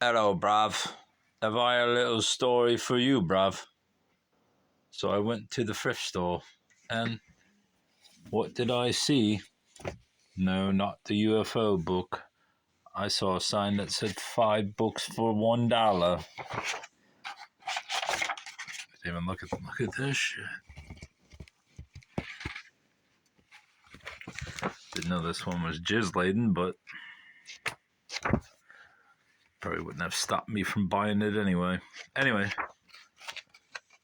Hello, bruv. Have I a little story for you, bruv? So I went to the thrift store, and what did I see? No, not the UFO book. I saw a sign that said 5 books for $1. Didn't even look at this shit. Didn't know this one was jizz laden, but probably wouldn't have stopped me from buying it anyway. Anyway,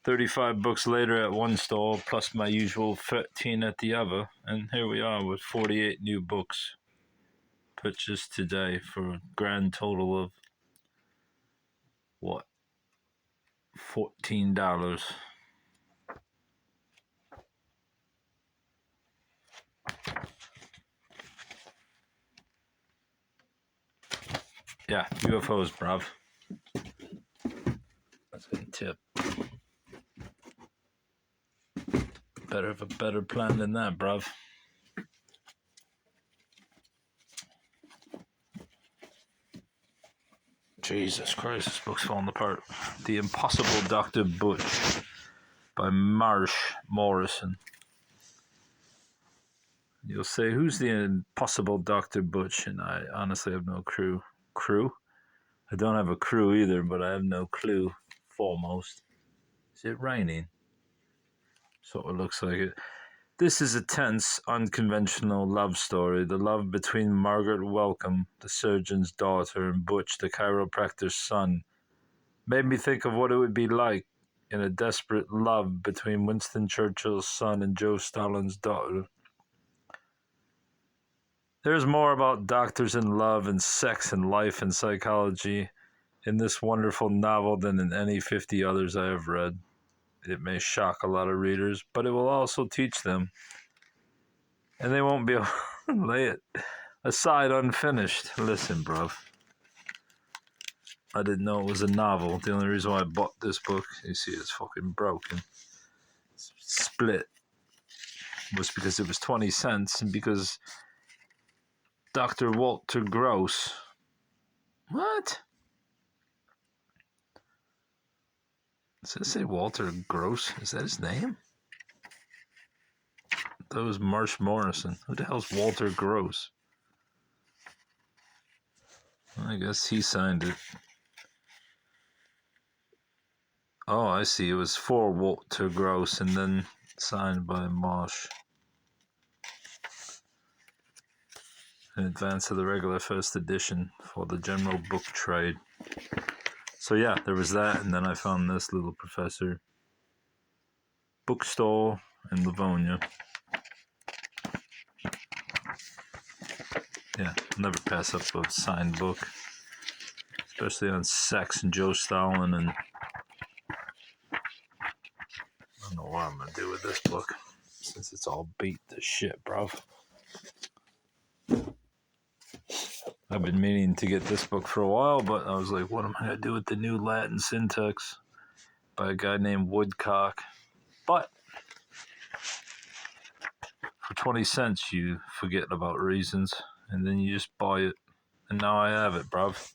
35 books later at one stall, plus my usual 13 at the other, and here we are with 48 new books purchased today for a grand total of, what, $14. Yeah, UFOs, bruv. That's a tip. Better have a better plan than that, bruv. Jesus Christ, this book's falling apart. The Impossible Dr. Butch by Marsh Morrison. You'll say, who's the Impossible Dr. Butch? And I honestly have no crew. Crew? I don't have a crew either, but I have no clue, foremost. Is it raining? Sort of looks like it. This is a tense, unconventional love story. The love between Margaret Welcome, the surgeon's daughter, and Butch, the chiropractor's son, made me think of what it would be like in a desperate love between Winston Churchill's son and Joe Stalin's daughter. There's more about doctors and love and sex and life and psychology in this wonderful novel than in any 50 others I have read. It may shock a lot of readers, but it will also teach them. And they won't be able to lay it aside unfinished. Listen, bruv. I didn't know it was a novel. The only reason why I bought this book, you see it's fucking broken, it's split, was because it was 20 cents and because Dr. Walter Gross. What? Does it say Walter Gross? Is that his name? That was Marsh Morrison. Who the hell's Walter Gross? Well, I guess he signed it. Oh, I see. It was for Walter Gross and then signed by Marsh. In advance of the regular first edition for the general book trade. So yeah, there was that, and then I found this little professor bookstore in Livonia. Yeah, never pass up a signed book, especially on sex and Joe Stalin, and I don't know what I'm gonna do with this book since it's all beat to shit, bro. I've been meaning to get this book for a while, but I was like, what am I gonna do with the new Latin syntax by a guy named Woodcock? But for 20 cents, you forget about reasons, and then you just buy it. And now I have it, bruv.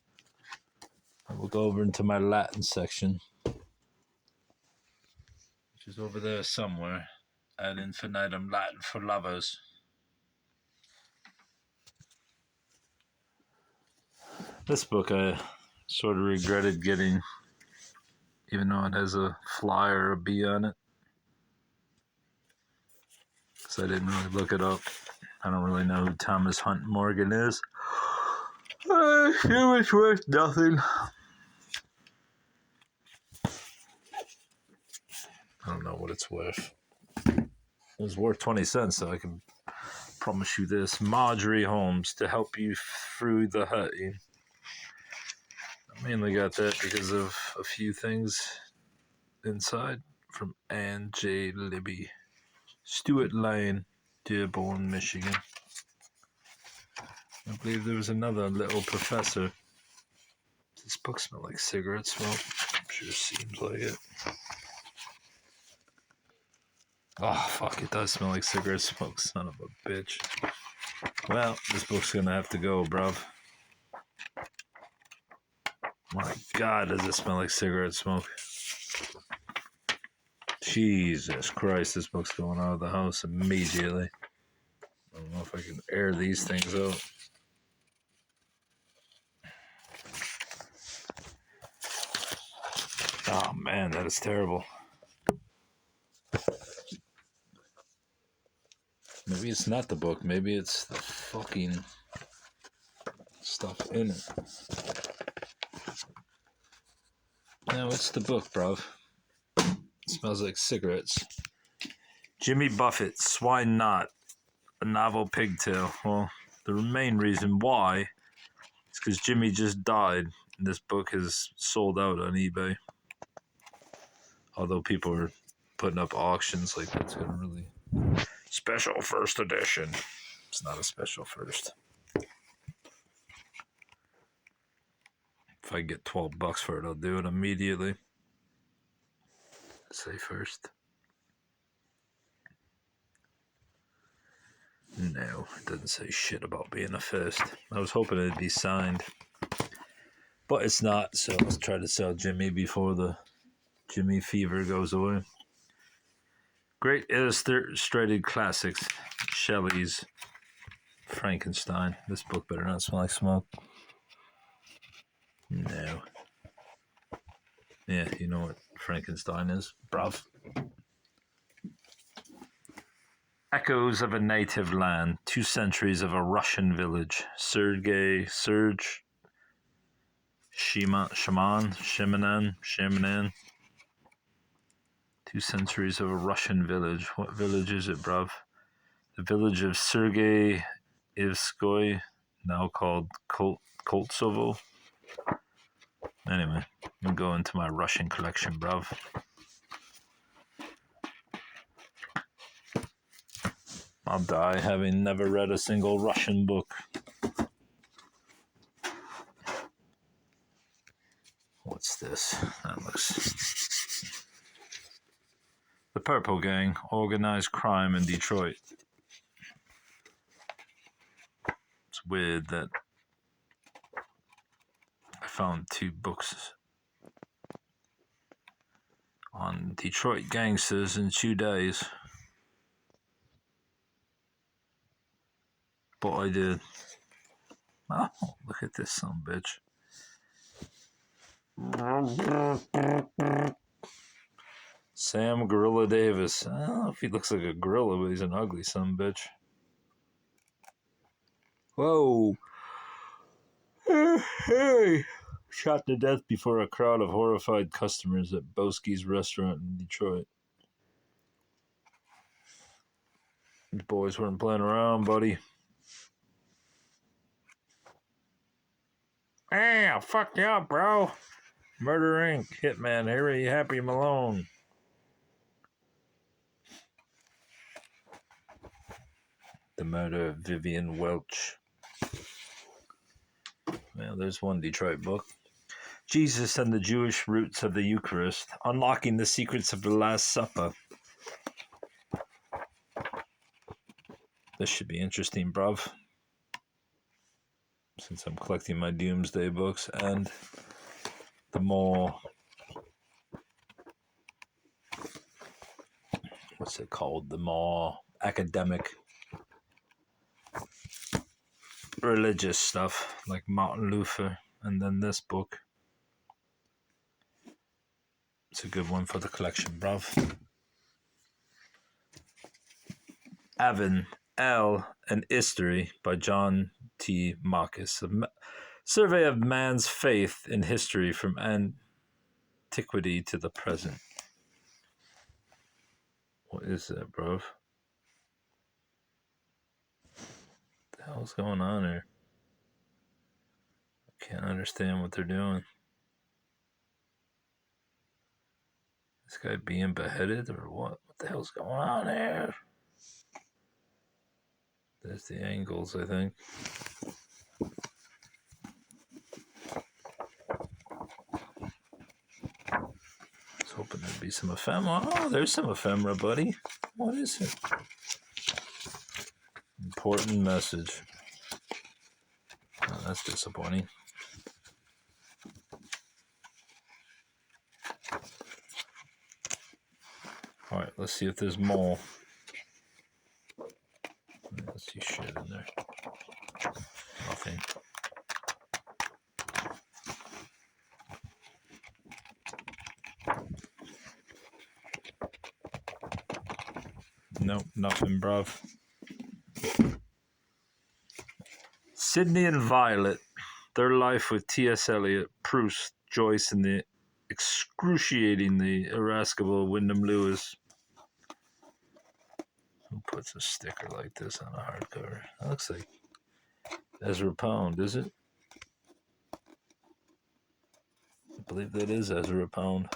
I will go over into my Latin section, which is over there somewhere. Ad infinitum Latin for lovers. This book I sort of regretted getting, even though it has a flyer or a B on it, because I didn't really look it up. I don't really know who Thomas Hunt Morgan is. It was worth nothing. I don't know what it's worth. It was worth 20 cents, so I can promise you this. Marjorie Holmes, To Help You Through the Hurting. I mainly got that because of a few things inside from Ann J. Libby. Stewart Lane, Dearborn, Michigan. I believe there was another little professor. Does this book smell like cigarette smoke? I'm sure it seems like it. Oh, fuck, it does smell like cigarette smoke, son of a bitch. Well, this book's gonna have to go, bruv. My God, does it smell like cigarette smoke? Jesus Christ, this book's going out of the house immediately. I don't know if I can air these things out. Oh man, that is terrible. Maybe it's not the book. Maybe it's the fucking stuff in it. No, it's the book, bruv. It smells like cigarettes. Jimmy Buffett, Swine Not, a novel pigtail. Well, the main reason why is because Jimmy just died. And this book is sold out on eBay. Although people are putting up auctions like that's gonna really special first edition. It's not a special first. If I get $12 for it, I'll do it immediately. Say first. No, it doesn't say shit about being a first. I was hoping it'd be signed. But it's not, so let's try to sell Jimmy before the Jimmy fever goes away. Great illustrated classics. Shelley's Frankenstein. This book better not smell like smoke. No. Yeah, you know what Frankenstein is, bruv. Echoes of a Native Land. 2 centuries of a Russian village. Sergei Shamanan. 2 centuries of a Russian village. What village is it, bruv? The village of Sergei Ivskoy, now called Koltsovo. Anyway, I'm going to my Russian collection, bruv. I'll die having never read a single Russian book. What's this? That looks... The Purple Gang, organized crime in Detroit. It's weird that I found 2 books on Detroit gangsters in 2 days. But I did. Oh, look at this son of a bitch. Sam Gorilla Davis. I don't know if he looks like a gorilla, but he's an ugly son of a bitch. Whoa. Hey. Shot to death before a crowd of horrified customers at Boski's restaurant in Detroit. These boys weren't playing around, buddy. Hey, I'll fuck you up, bro. Murder Inc. Hitman Harry Happy Malone. The murder of Vivian Welch. Well, there's one Detroit book. Jesus and the Jewish Roots of the Eucharist. Unlocking the Secrets of the Last Supper. This should be interesting, bruv. Since I'm collecting my Doomsday books and the more... What's it called? The more academic religious stuff like Martin Luther, and then this book. It's a good one for the collection, bruv. Avon, L, and History by John T. Marcus. A survey of man's faith in history from antiquity to the present. What is that, bruv? What the hell's going on here? I can't understand what they're doing. This guy being beheaded or what? What the hell's going on here? There's the angles, I think. I was hoping there'd be some ephemera. Oh, there's some ephemera, buddy. What is it? Important message. Oh, that's disappointing. Let's see if there's more. Let's see shit in there. Nothing. Nope, nothing, bruv. Sydney and Violet. Their life with T.S. Eliot, Proust, Joyce, and the excruciatingly irascible Wyndham Lewis. Who puts a sticker like this on a hardcover? That looks like Ezra Pound, is it? I believe that is Ezra Pound.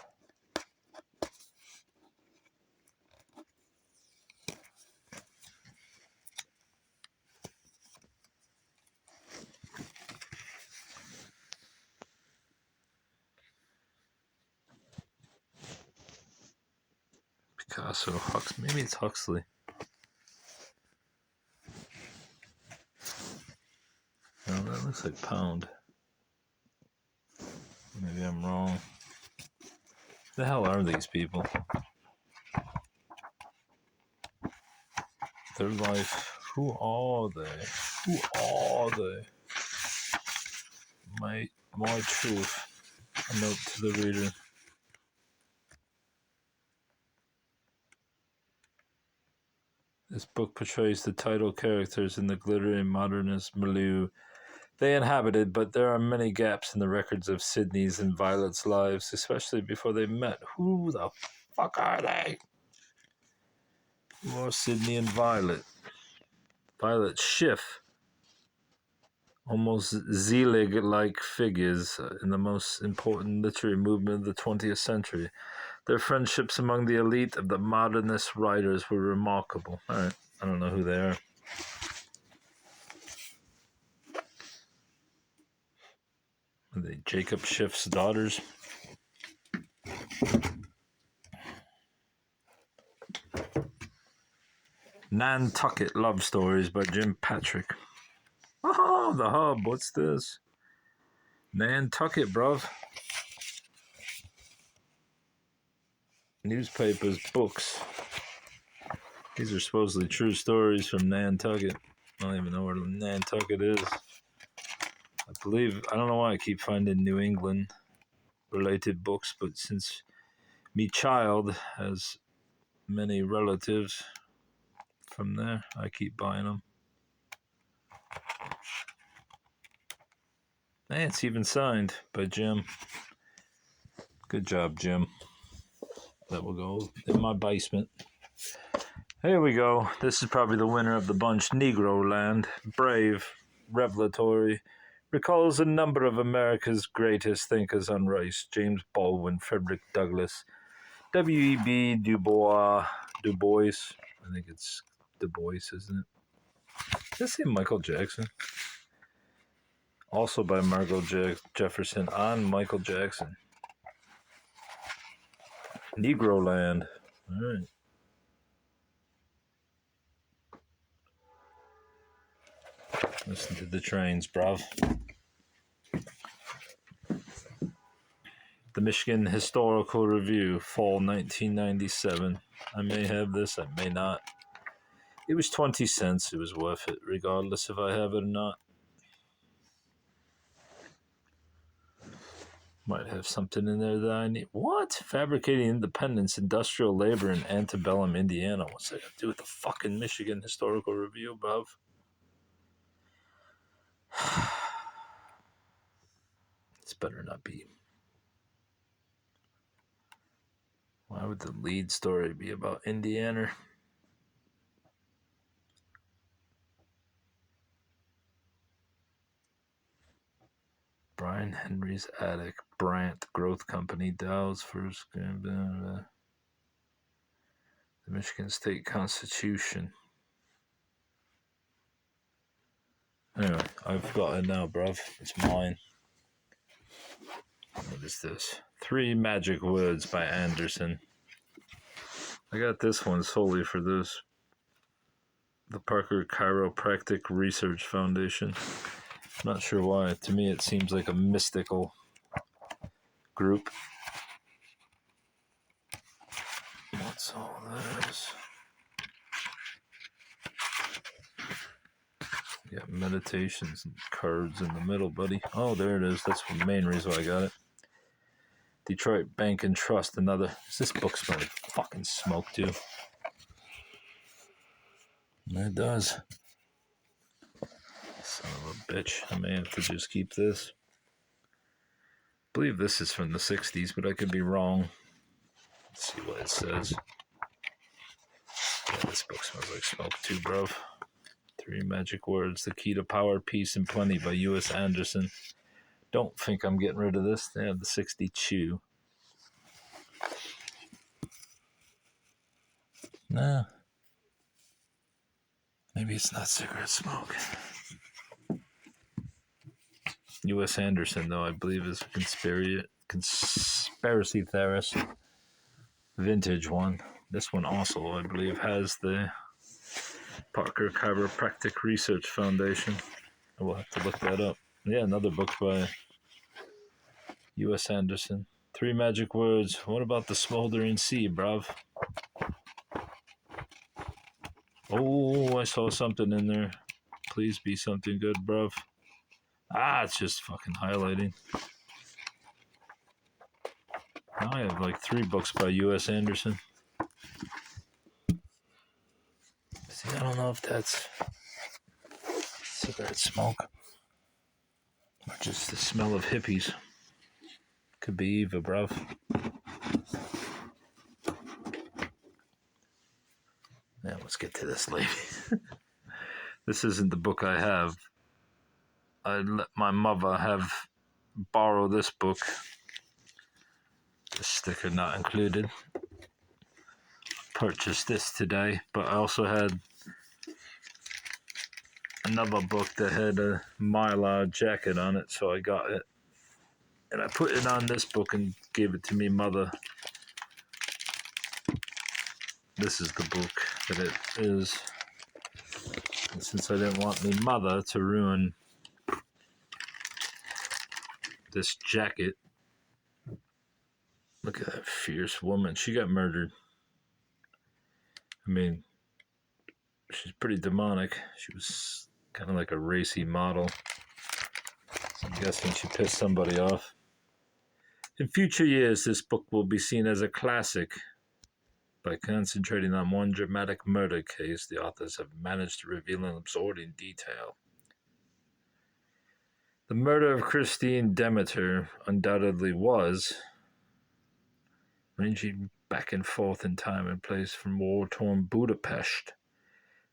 Picasso, Huxley. Maybe it's Huxley. No, that looks like Pound. Maybe I'm wrong. Who the hell are these people? Their life. Who are they? Who are they? My truth. A note to the reader. This book portrays the title characters in the glittering modernist milieu they inhabited, but there are many gaps in the records of Sydney's and Violet's lives, especially before they met. Who the fuck are they? Who are Sydney and Violet? Violet Schiff. Almost Zelig-like figures in the most important literary movement of the 20th century. Their friendships among the elite of the modernist writers were remarkable. All right, I don't know who they are. Are they Jacob Schiff's daughters? Nantucket Love Stories by Jim Patrick. Oh, the hub. What's this? Nantucket, bruv. Newspapers, books. These are supposedly true stories from Nantucket. I don't even know where Nantucket is. I don't know why I keep finding New England related books, but since me child has many relatives from there, I keep buying them. Hey, it's even signed by Jim. Good job, Jim. That will go in my basement. Here we go. This is probably the winner of the bunch. Negro Land. Brave, revelatory. Recalls a number of America's greatest thinkers on race. James Baldwin, Frederick Douglass, W.E.B. Du Bois. I think it's Du Bois, isn't it? Did I say Michael Jackson? Also by Margot Jefferson on Michael Jackson. Negro Land. All right. Listen to the trains, bruv. The Michigan Historical Review, fall 1997. I may have this, I may not. It was 20 cents. It was worth it, regardless if I have it or not. Might have something in there that I need. What? Fabricating Independence, Industrial Labor in Antebellum, Indiana. What's that got to do with the fucking Michigan Historical Review, bruv? This better not be. Why would the lead story be about Indiana? Brian Henry's Attic, Brandt Growth Company, Dow's first. The Michigan State Constitution. Anyway, I've got it now, bruv. It's mine. What is this? 3 Magic Words by Anderson. I got this one solely for this. The Parker Chiropractic Research Foundation. I'm not sure why. To me, it seems like a mystical group. What's all this? You got meditations and cards in the middle, buddy. Oh, there it is. That's the main reason why I got it. Detroit Bank and Trust, another. Does this book smell like fucking smoke, too? It does. Son of a bitch. I may have to just keep this. I believe this is from the 60s, but I could be wrong. Let's see what it says. Yeah, this book smells like smoke too, bro. 3 Magic Words, The Key to Power, Peace, and Plenty by U.S. Anderson. Don't think I'm getting rid of this. They have the 62. Nah. Maybe it's not cigarette smoke. U.S. Anderson, though, I believe is a conspiracy theorist. Vintage one. This one also, I believe, has the Parker Chiropractic Research Foundation. I will have to look that up. Yeah, another book by U.S. Anderson. 3 Magic Words. What about the smoldering sea, bruv? Oh, I saw something in there. Please be something good, bruv. Ah, it's just fucking highlighting. Now I have like 3 books by U.S. Anderson. See, I don't know if that's cigarette smoke or just the smell of hippies. Could be Eva, bruv. Now let's get to this lady. This isn't the book I have. I let my mother borrow this book. The sticker not included. Purchased this today, but I also had another book that had a Mylar jacket on it, so I got it. And I put it on this book and gave it to me mother. This is the book that it is. And since I didn't want me mother to ruin this jacket, look at that fierce woman. She got murdered. I mean, she's pretty demonic. She was kind of like a racy model. So I'm guessing she pissed somebody off. In future years, this book will be seen as a classic. By concentrating on one dramatic murder case, the authors have managed to reveal an absorbing detail. The murder of Christine Demeter undoubtedly was, ranging back and forth in time and place from war-torn Budapest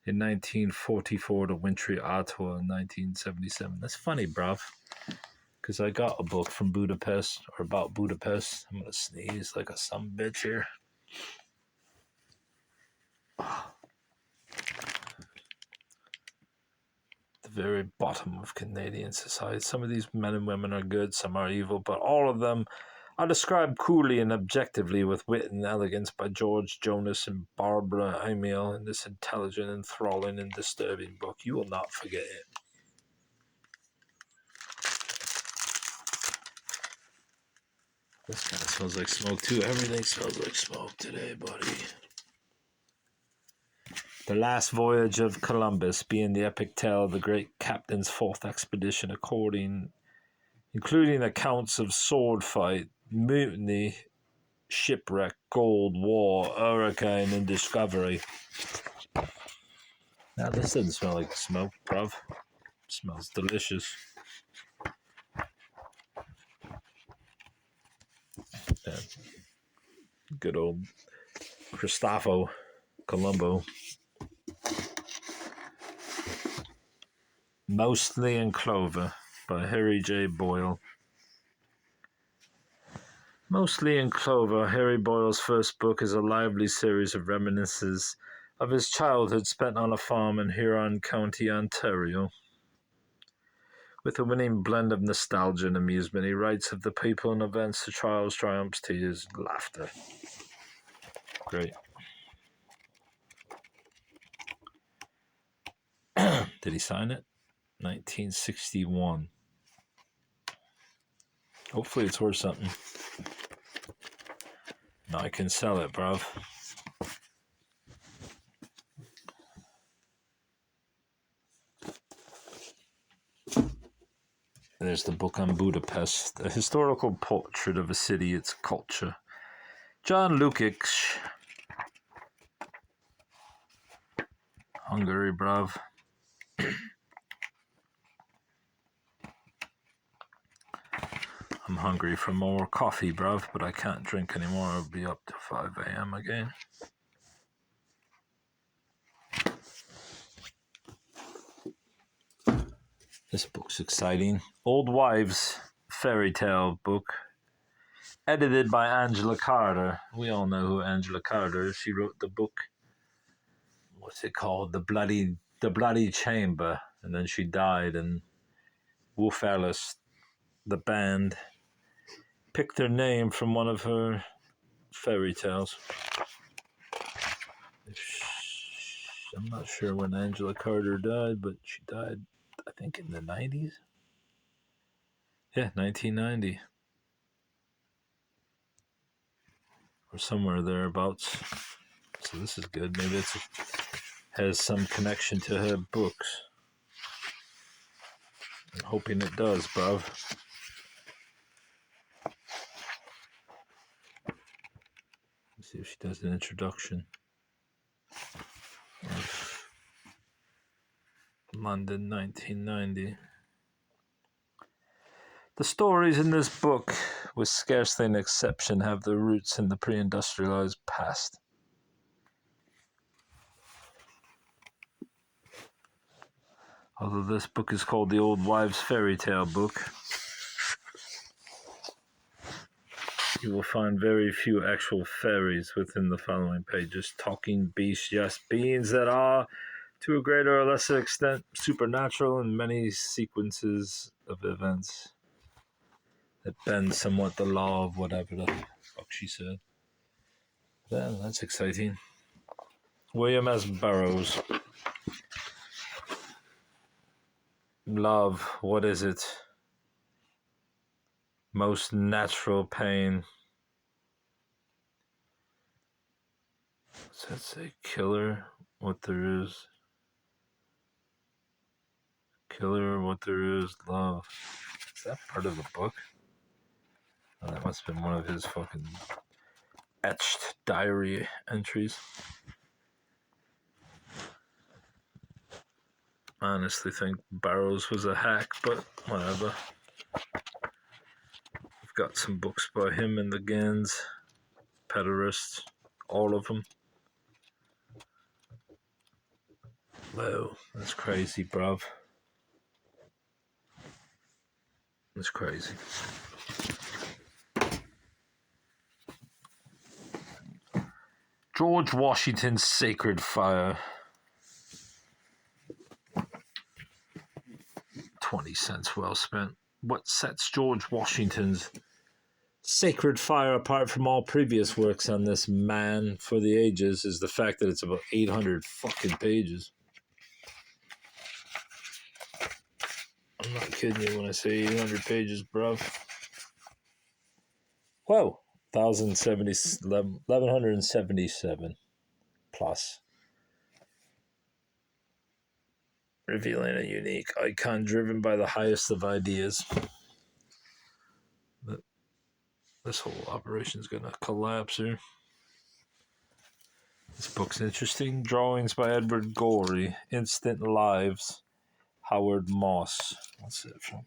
in 1944 to wintry Ottawa in 1977. That's funny, bruv, because I got a book from Budapest, or about Budapest. I'm going to sneeze like a sumbitch here. The very bottom of Canadian society. Some of these men and women are good, some are evil, but all of them are described coolly and objectively with wit and elegance by George Jonas and Barbara Amiel in this intelligent, enthralling, and disturbing book. You will not forget it. This kind of smells like smoke too. Everything smells like smoke today, buddy. The Last Voyage of Columbus, being the epic tale of the great captain's 4th expedition, including accounts of sword fight, mutiny, shipwreck, gold, war, hurricane, and discovery. Now, this doesn't smell like smoke, bruv. It smells delicious. Yeah. Good old Cristoforo Colombo. Mostly in Clover by Harry J. Boyle. Mostly in Clover, Harry Boyle's first book is a lively series of reminiscences of his childhood spent on a farm in Huron County, Ontario. With a winning blend of nostalgia and amusement, he writes of the people and events, the trials, triumphs, tears, laughter. Great. Did he sign it? 1961. Hopefully it's worth something. Now I can sell it, bruv. there's the book on Budapest, a historical portrait of a city, its culture. John Lukic. Hungary, bruv. I'm hungry for more coffee, bruv, but I can't drink anymore. I'll be up to 5 a.m. again. This book's exciting. Old Wives' Fairy Tale book. Edited by Angela Carter. We all know who Angela Carter is. She wrote the book, what's it called? The Bloody Chamber. And then she died, and Wolf Alice, the band, picked their name from one of her fairy tales. I'm not sure when Angela Carter died, but she died, I think, in the 90s. Yeah, 1990. Or somewhere thereabouts. So this is good. Maybe it has some connection to her books. I'm hoping it does, bruv. Let's see if she does an introduction. London, 1990. The stories in this book, with scarcely an exception, have their roots in the pre-industrialized past. Although this book is called The Old Wives' Fairy Tale Book, you will find very few actual fairies within the following pages. Talking beasts, yes, beings that are, to a greater or lesser extent, supernatural in many sequences of events that bend somewhat the law of whatever the fuck she said. Well, that's exciting. William S. Burroughs. Love, what is it? Most natural pain. What's that say? Killer, what there is. Killer, what there is, love. Is that part of the book? Oh, that must have been one of his fucking etched diary entries. I honestly think Burroughs was a hack, but whatever. I've got some books by him and the Gans, Pederists, all of them. Whoa, that's crazy, bruv. That's crazy. George Washington's Sacred Fire. 20 cents well spent. What sets George Washington's Sacred Fire apart from all previous works on this man for the ages is the fact that it's about 800 fucking pages. I'm not kidding you when I say 800 pages, bruv. Whoa. 1177 plus. Revealing a unique icon driven by the highest of ideas. This whole operation's gonna collapse here. This book's interesting. Drawings by Edward Gorey. Instant Lives. Howard Moss. What's it from?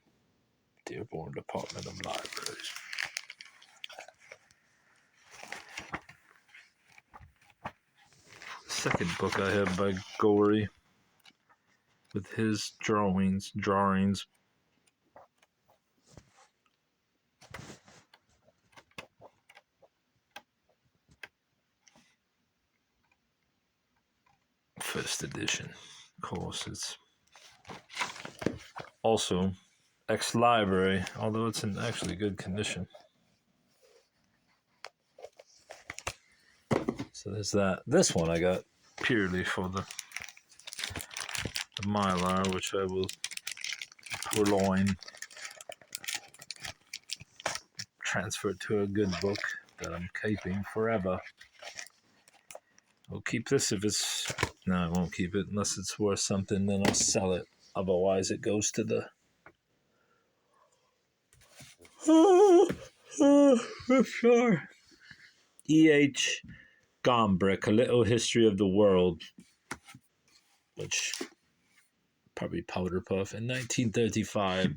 Dearborn Department of Libraries. The second book I have by Gorey with his drawings. First edition. Of course, it's also ex-library, although it's in actually good condition. So there's that. This one I got purely for the Mylar, which I will purloin, transfer it to a good book that I'm keeping forever. I'll keep this if it's... No, I won't keep it unless it's worth something, then I'll sell it. Otherwise, it goes to the I'm sure. E.H. Gombrich, A Little History of the World, which probably powder puff, in 1935.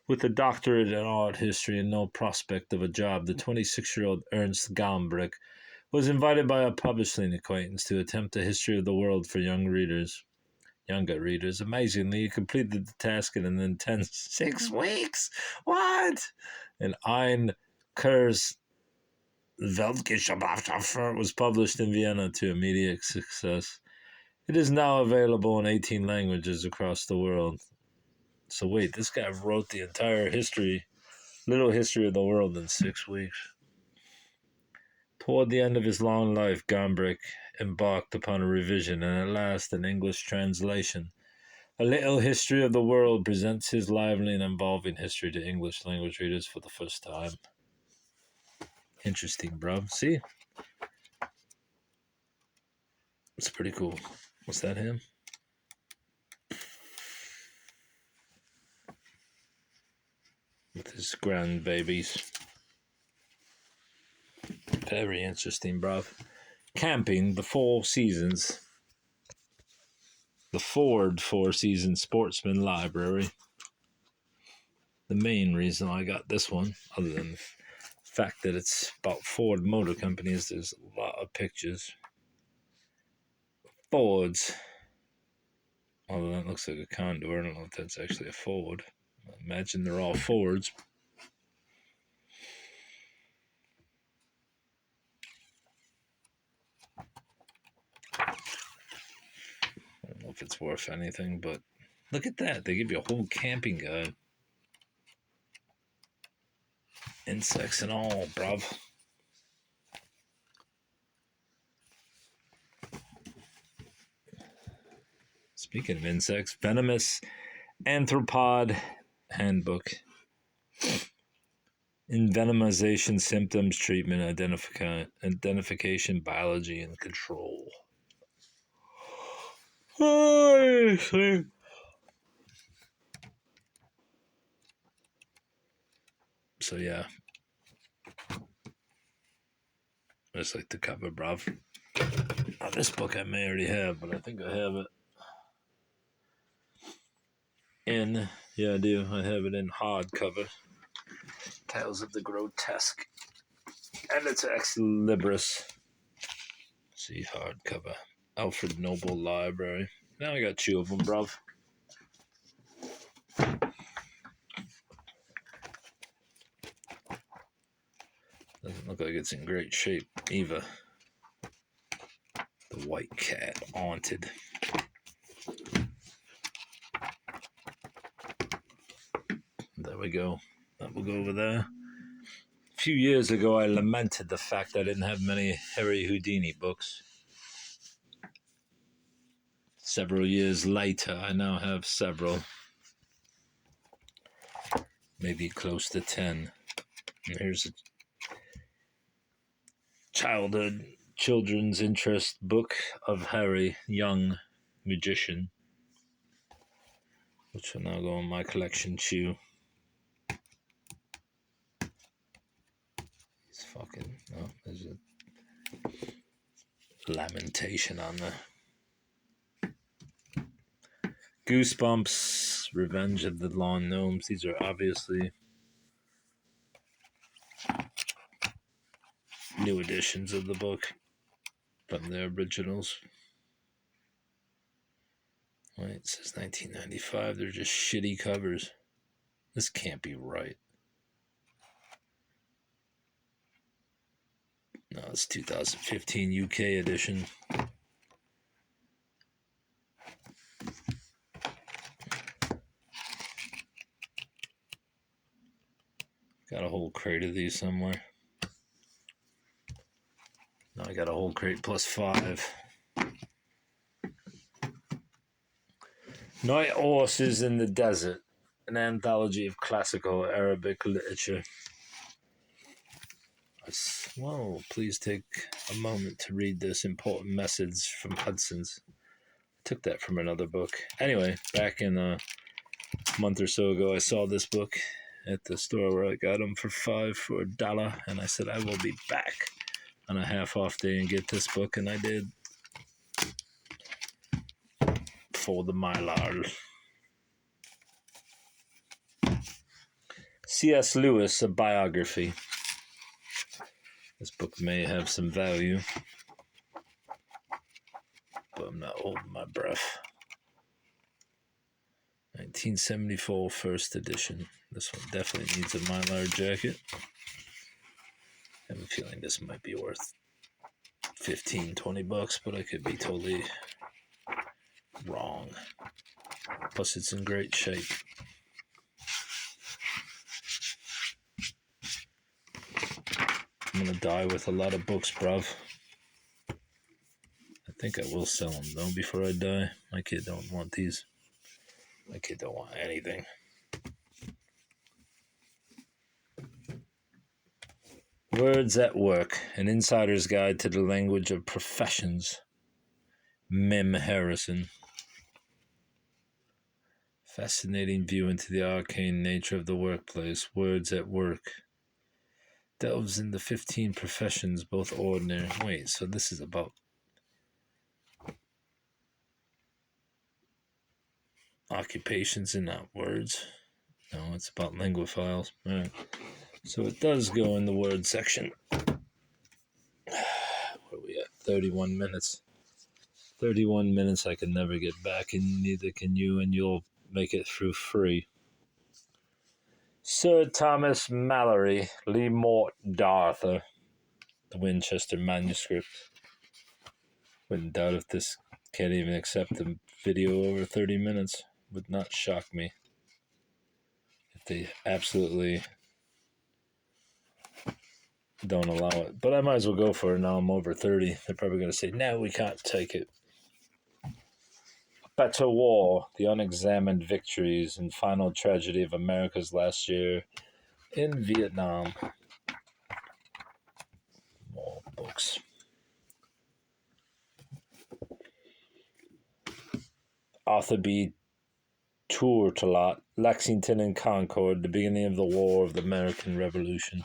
With a doctorate in art history and no prospect of a job, the 26-year-old Ernst Gombrich was invited by a publishing acquaintance to attempt a history of the world for younger readers. Amazingly, he completed the task in an intense 6 weeks. What? And Ein Kurs Weltgeschichte was published in Vienna to immediate success. It is now available in 18 languages across the world. So wait, this guy wrote the entire little history of the world in 6 weeks. Toward the end of his long life, Gombrich embarked upon a revision and at last an English translation. A Little History of the World presents his lively and involving history to English language readers for the first time. Interesting, bro. See? It's pretty cool. Was that him? With his grandbabies. Very interesting, bro. Camping, the Four Seasons. The Ford Four Seasons Sportsman Library. The main reason I got this one, other than the fact that it's about Ford Motor Companies, there's a lot of pictures. Fords. Although that looks like a Condor. I don't know if that's actually a Ford. I imagine they're all Fords. I don't know if it's worth anything, but look at that. They give you a whole camping guide. Insects and all, bruv. Speaking of insects, Venomous Arthropod Handbook. Envenomization symptoms, treatment, identification, biology, and control. So yeah, just like the cover, bruv. Now, this book I may already have, but I think I have it in. Yeah, I do. I have it in hardcover. Tales of the Grotesque, and it's ex libris. See, hardcover. Alfred Noble Library. Now I got 2 of them, bruv. Doesn't look like it's in great shape either. The White Cat, Haunted. There we go. That will go over there. A few years ago, I lamented the fact I didn't have many Harry Houdini books. Several years later, I now have several. Maybe close to 10. And here's a children's interest book of Harry, young magician, which will now go in my collection too. He's fucking, oh, there's a lamentation on there. Goosebumps, Revenge of the Lawn Gnomes. These are obviously new editions of the book from the originals. Wait, it says 1995. They're just shitty covers. This can't be right. No, it's 2015 UK edition. Got a whole crate of these somewhere. No, I got a whole crate plus 5. Night Horses in the Desert, an anthology of classical Arabic literature. Whoa, please take a moment to read this important message from Hudson's. I took that from another book. Anyway, back in a month or so ago, I saw this book, at the store where I got them for $1, and I said I will be back on a half-off day and get this book, and I did for the Mylar. C.S. Lewis, a biography. This book may have some value, but I'm not holding my breath. 1974 first edition. This one definitely needs a Mylar jacket. I have a feeling this might be worth $15-20, but I could be totally wrong. Plus, it's in great shape. I'm gonna die with a lot of books, bruv. I think I will sell them though before I die. My kid don't want these. My kid don't want anything. Words at Work, an insider's guide to the language of professions. Mim Harrison. Fascinating view into the arcane nature of the workplace. Words at Work. Delves into 15 professions, both ordinary. Wait, so this is about occupations and not words? No, it's about linguophiles. All right. So it does go in the word section. Where are we at? 31 minutes. 31 minutes I can never get back, and neither can you, and you'll make it through free. Sir Thomas Malory, Lee Mort D'Arthur, the Winchester manuscript. Wouldn't doubt if this can't even accept a video over 30 minutes. Would not shock me if they absolutely don't allow it. But I might as well go for it now. I'm over 30. They're probably going to say, no, we can't take it. Better War, the unexamined victories and final tragedy of America's last year in Vietnam. More books. Arthur B. Tourtelot, Lexington and Concord, the beginning of the War of the American Revolution.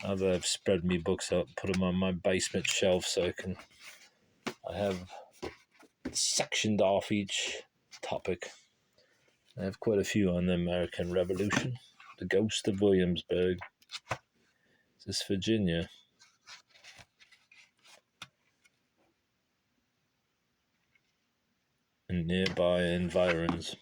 Now that I've spread me books out, put them on my basement shelf so I have sectioned off each topic. I have quite a few on the American Revolution. The Ghost of Williamsburg. Is this Virginia? And nearby environs.